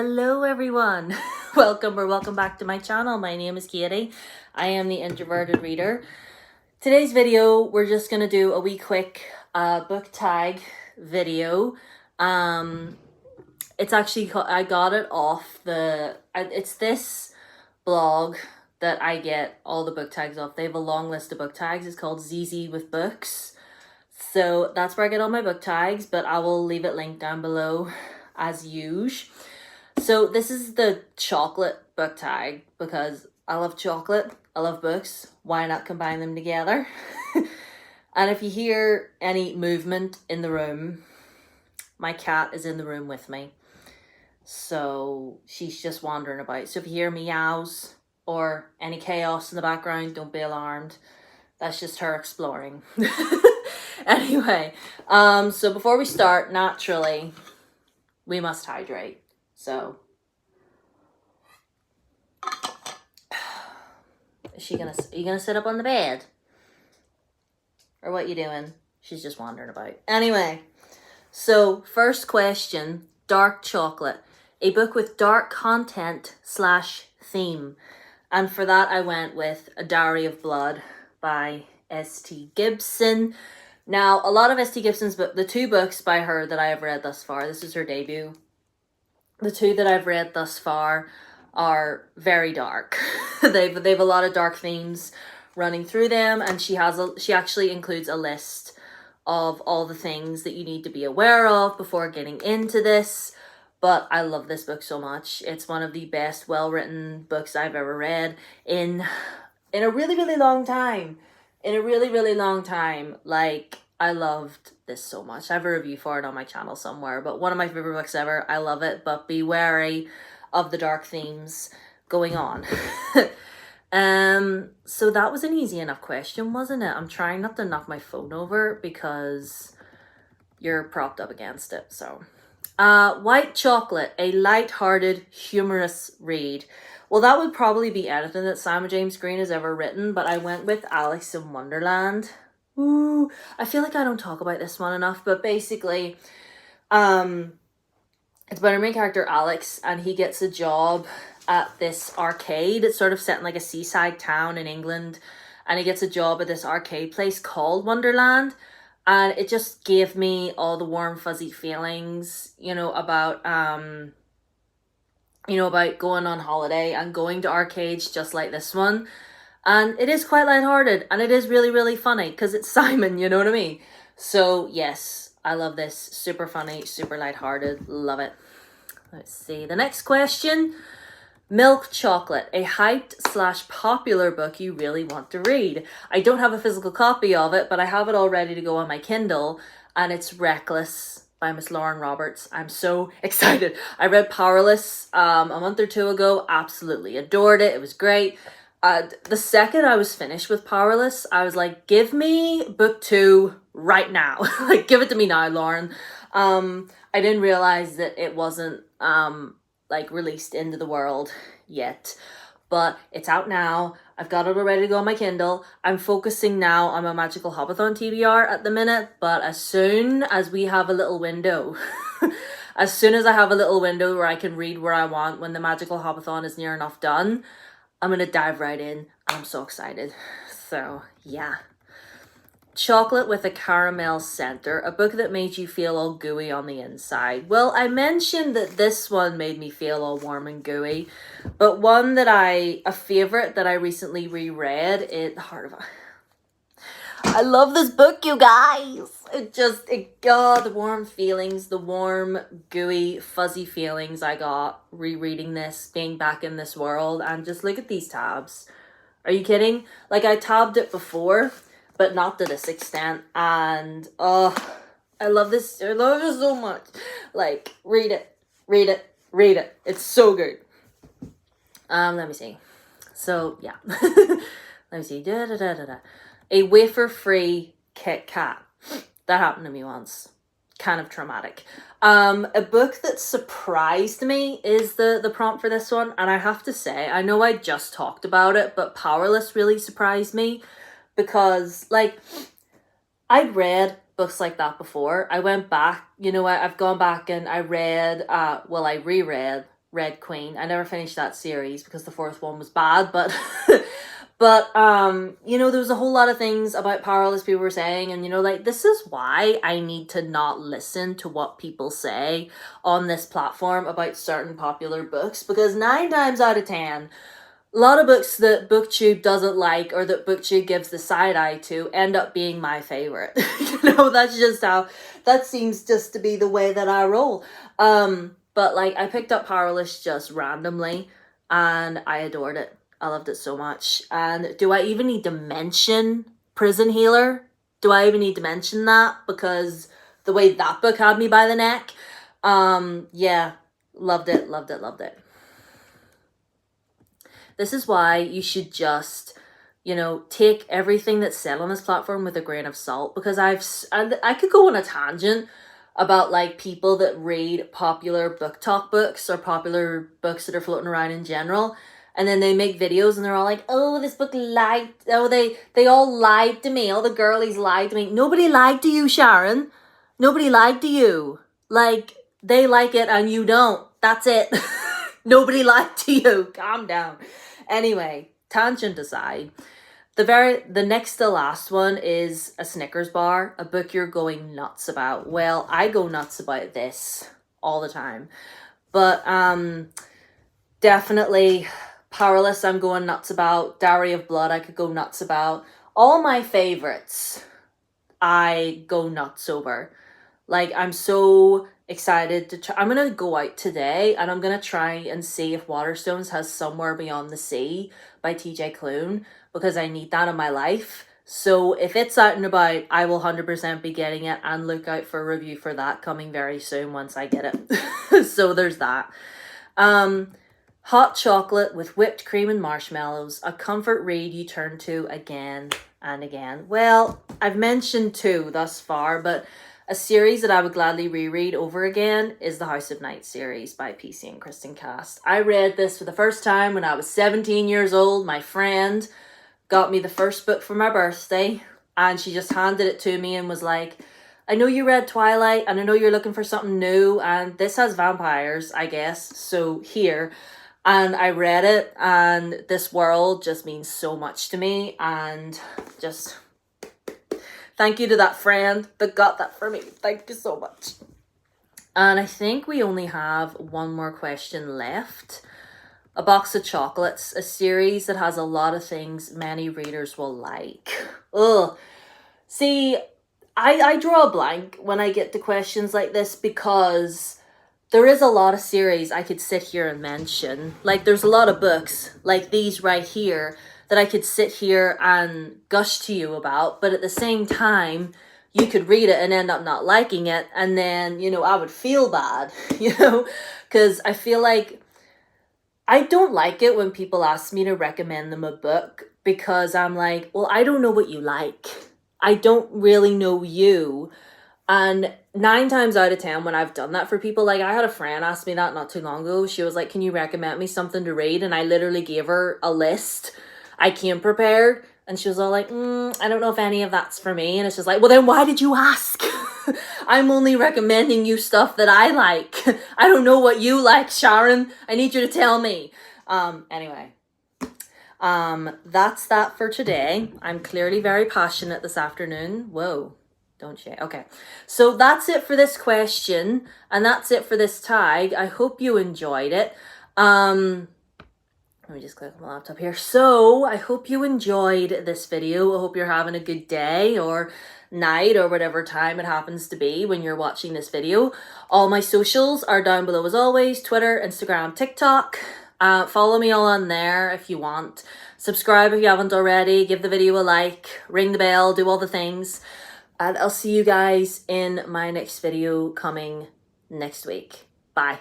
Hello everyone, welcome back to my channel. My name is Katie. I am the Introverted Reader. Today's video, we're just going to do a wee quick book tag video. It's actually, I got it off it's this blog that I get all the book tags off. They have a long list of book tags. It's called ZZ with Books. So that's where I get all my book tags, but I will leave it linked down below as usual. So this is the chocolate book tag because I love chocolate, I love books. Why not combine them together? And if you hear any movement in the room, my cat is in the room with me. So she's just wandering about. So if you hear meows or any chaos in the background, don't be alarmed. That's just her exploring. Anyway, so before we start, naturally, we must hydrate. So, are you gonna sit up on the bed? Or what you doing? She's just wandering about. Anyway, so first question, dark chocolate. A book with dark content / theme. And for that I went with A Diary of Blood by S.T. Gibson. Now, a lot of S.T. Gibson's, but the two books by her that I have read thus far, this is her debut. The two that I've read thus far are very dark. they've a lot of dark themes running through them, and she actually includes a list of all the things that you need to be aware of before getting into this. But I love this book so much. It's one of the best well-written books I've ever read in a really, really long time. In a really, really long time. Like, I loved this so much. I have a review for it on my channel somewhere, but one of my favorite books ever. I love it, but be wary of the dark themes going on. So that was an easy enough question, wasn't it? I'm trying not to knock my phone over because you're propped up against it. So, White Chocolate, a light-hearted, humorous read. Well, that would probably be anything that Simon James Green has ever written, but I went with Alice in Wonderland. Ooh, I feel like I don't talk about this one enough, but basically, it's about our main character, Alex, and he gets a job at this arcade. It's sort of set in like a seaside town in England, and he gets a job at this arcade place called Wonderland, and it just gave me all the warm, fuzzy feelings, about going on holiday and going to arcades just like this one. And it is quite lighthearted, and it is really, really funny because it's Simon, you know what I mean? So, yes, I love this. Super funny, super lighthearted. Love it. Let's see. The next question. Milk Chocolate, a hyped / popular book you really want to read. I don't have a physical copy of it, but I have it all ready to go on my Kindle, and it's Reckless by Miss Lauren Roberts. I'm so excited. I read Powerless a month or two ago. Absolutely adored it. It was great. The second I was finished with Powerless, I was like, give me book 2 right now. Like, give it to me now, Lauren. I didn't realize that it wasn't, released into the world yet. But it's out now. I've got it all ready to go on my Kindle. I'm focusing now on my Magical Hobbiton TBR at the minute. But as soon as we have a little window, as soon as I have a little window where I can read where I want when the Magical Hobbiton is near enough done, I'm going to dive right in. I'm so excited. So, yeah. Chocolate with a Caramel Center, a book that made you feel all gooey on the inside. Well, I mentioned that this one made me feel all warm and gooey, but one that a favorite that I recently reread, I love this book, you guys. The warm feelings, the warm, gooey, fuzzy feelings I got rereading this, being back in this world, and just look at these tabs. Are you kidding? Like, I tabbed it before, but not to this extent, and I love this. I love it so much. Like, read it. It's so good. Let me see. So, yeah. Let me see. A wafer-free Kit Kat. That happened to me once. Kind of traumatic. A book that surprised me is the prompt for this one. And I have to say, I know I just talked about it, but Powerless really surprised me. Because, I'd read books like that before. I went back, I've gone back and I read, I reread Red Queen. I never finished that series because the fourth one was bad, but but you know, there was a whole lot of things about powerless people were saying, and you know, like, this is why I need to not listen to what people say on this platform about certain popular books, because 9 times out of 10, a lot of books that BookTube doesn't like or that BookTube gives the side eye to end up being my favorite. You know, that's just how, that seems just to be the way that I roll. But like, I picked up Powerless just randomly and I adored it. I loved it so much. And do I even need to mention Prison Healer? Do I even need to mention that? Because the way that book had me by the neck. Yeah, loved it, loved it, loved it. This is why you should just, you know, take everything that's said on this platform with a grain of salt, because I could go on a tangent about like people that read popular book talk books or popular books that are floating around in general, and then they make videos and they're all like, oh, this book lied, oh, they all lied to me, all the girlies lied to me. Nobody lied to you, Sharon. Nobody lied to you. Like, they like it and you don't. That's it. Nobody lied to you. Calm down. Anyway, tangent aside, the next to last one is a Snickers bar, a book you're going nuts about. Well, I go nuts about this all the time. But definitely Powerless I'm going nuts about. Diary of Blood I could go nuts about. All my favorites I go nuts over. Like, I'm so excited to try. I'm going to go out today and I'm going to try and see if Waterstones has Somewhere Beyond the Sea by TJ Klune, because I need that in my life. So if it's out and about, I will 100% be getting it, and look out for a review for that coming very soon once I get it. So there's that. Hot chocolate with whipped cream and marshmallows, a comfort read you turn to again and again. Well, I've mentioned 2 thus far, but a series that I would gladly reread over again is the House of Night series by PC and Kristen Cast. I read this for the first time when I was 17 years old. My friend got me the first book for my birthday, and she just handed it to me and was like, I know you read Twilight and I know you're looking for something new, and this has vampires, I guess, so here. And I read it, and this world just means so much to me, and just thank you to that friend that got that for me. Thank you so much. And I think we only have one more question left. A Box of Chocolates, a series that has a lot of things many readers will like. Ugh. See, I draw a blank when I get to questions like this, because there is a lot of series I could sit here and mention. Like, there's a lot of books like these right here that I could sit here and gush to you about, but at the same time, you could read it and end up not liking it, and then, you know, I would feel bad, you know, because I feel like I don't like it when people ask me to recommend them a book, because I'm like, well, I don't know what you like. I don't really know you. And 9 times out of 10, when I've done that for people, like, I had a friend ask me that not too long ago. She was like, can you recommend me something to read? And I literally gave her a list. I came prepared, and she was all like, I don't know if any of that's for me. And it's just like, well, then why did you ask? I'm only recommending you stuff that I like. I don't know what you like, Sharon. I need you to tell me. Anyway, that's that for today. I'm clearly very passionate this afternoon. Whoa, don't you? Okay, so that's it for this question, and that's it for this tag. I hope you enjoyed it. Let me just click on my laptop here. So I hope you enjoyed this video. I hope you're having a good day or night or whatever time it happens to be when you're watching this video. All my socials are down below as always: Twitter, Instagram, TikTok. Follow me all on there if you want. Subscribe if you haven't already. Give the video a like. Ring the bell. Do all the things. And I'll see you guys in my next video coming next week. Bye.